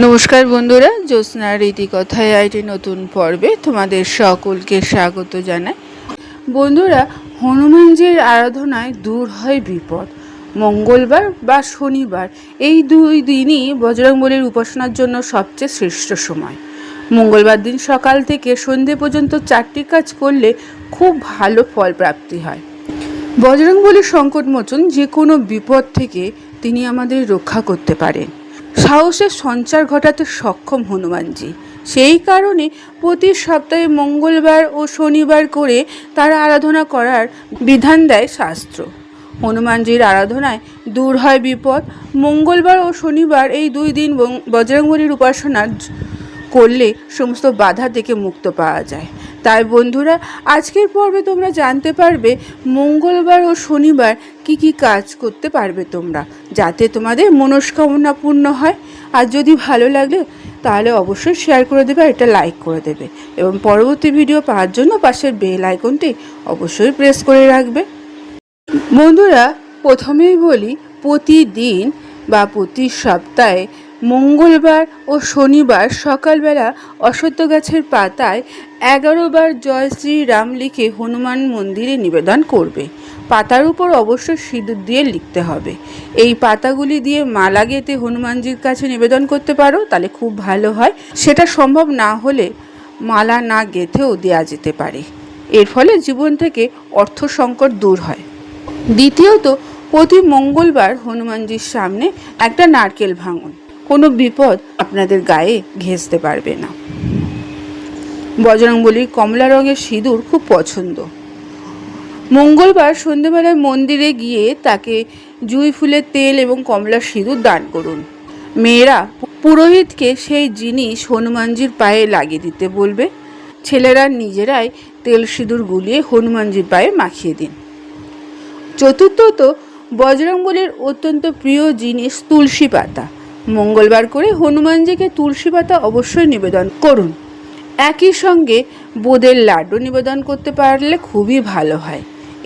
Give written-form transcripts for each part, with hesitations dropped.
নমস্কার বন্ধুরা, জ্যোৎস্নার রীতিকথায় আইটি নতুন পর্বে তোমাদের সকলকে স্বাগত জানাই। বন্ধুরা, হনুমানজির আরাধনায় দূর হয় বিপদ। মঙ্গলবার বা শনিবার এই দুই দিনই বজরংবলীর উপাসনার জন্য সবচেয়ে শ্রেষ্ঠ সময়। মঙ্গলবার দিন সকাল থেকে সন্ধে পর্যন্ত 4টি কাজ করলে খুব ভালো ফল প্রাপ্তি হয়। বজরংবলীর সংকটমোচন, যে কোনো বিপদ থেকে তিনি আমাদের রক্ষা করতে পারেন। সাহসের সঞ্চার ঘটাতে সক্ষম হনুমানজি। সেই কারণে প্রতি সপ্তাহে মঙ্গলবার ও শনিবার করে তার আরাধনা করার বিধান দেয় শাস্ত্র। হনুমানজির আরাধনায় দূর হয় বিপদ। মঙ্গলবার ও শনিবার এই দুই দিন বজরংবলীর উপাসনা করলে সমস্ত বাধা থেকে মুক্ত পাওয়া যায়। তাই বন্ধুরা, আজকের পর্বে তোমরা জানতে পারবে মঙ্গলবার ও শনিবার কি কি কাজ করতে পারবে তোমরা, যাতে তোমাদের মনস্কামনা পূর্ণ হয়। আর যদি ভালো লাগে তাহলে অবশ্যই শেয়ার করে দেবে, এটা লাইক করে দেবে এবং পরবর্তী ভিডিও পাওয়ার জন্য পাশের বেল আইকনটি অবশ্যই প্রেস করে রাখবে। বন্ধুরা, প্রথমেই বলি, প্রতিদিন বা প্রতি সপ্তাহে মঙ্গলবার ও শনিবার সকালবেলা অশ্বত্থ গাছের পাতায় 11 বার জয় শ্রীরাম লিখে হনুমান মন্দিরে নিবেদন করবে। পাতার উপর অবশ্যই সিঁদুর দিয়ে লিখতে হবে। এই পাতাগুলি দিয়ে মালা গেঁথে হনুমানজির কাছে নিবেদন করতে পারো, তাহলে খুব ভালো হয়। সেটা সম্ভব না হলে মালা না গেঁথেও দেওয়া যেতে পারে। এর ফলে জীবন থেকে অর্থ সংকট দূর হয়। দ্বিতীয়ত, প্রতি মঙ্গলবার হনুমানজির সামনে একটা নারকেল ভাঙুন। কোনো বিপদ আপনাদের গায়ে ঘেঁষতে পারবে না। বজরংবলীর কমলা রঙের সিঁদুর খুব পছন্দ। মঙ্গলবার সন্ধ্যেবেলায় মন্দিরে গিয়ে তাকে জুঁই ফুলের তেল এবং কমলার সিঁদুর দান করুন। মেয়েরা পুরোহিতকে সেই জিনিস হনুমানজির পায়ে লাগিয়ে দিতে বলবে। ছেলেরা নিজেরাই তেল সিঁদুর গুলিয়ে হনুমানজির পায়ে মাখিয়ে দিন। চতুর্থত, বজরংবলীর অত্যন্ত প্রিয় জিনিস তুলসী পাতা। মঙ্গলবার করে হনুমানজিকে তুলসী পাতা অবশ্যই নিবেদন করুন। একই সঙ্গে বোঁদের লাড্ডু নিবেদন করতে পারলে খুবই ভালো হয়।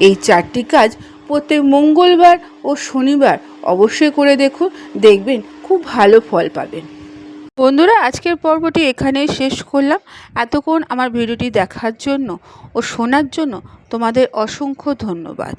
এই 4টি কাজ প্রত্যেক মঙ্গলবার ও শনিবার অবশ্যই করে দেখুন, দেখবেন খুব ভালো ফল পাবেন। বন্ধুরা, আজকের পর্বটি এখানেই শেষ করলাম। এতক্ষণ আমার ভিডিওটি দেখার জন্য ও শোনার জন্য তোমাদের অসংখ্য ধন্যবাদ।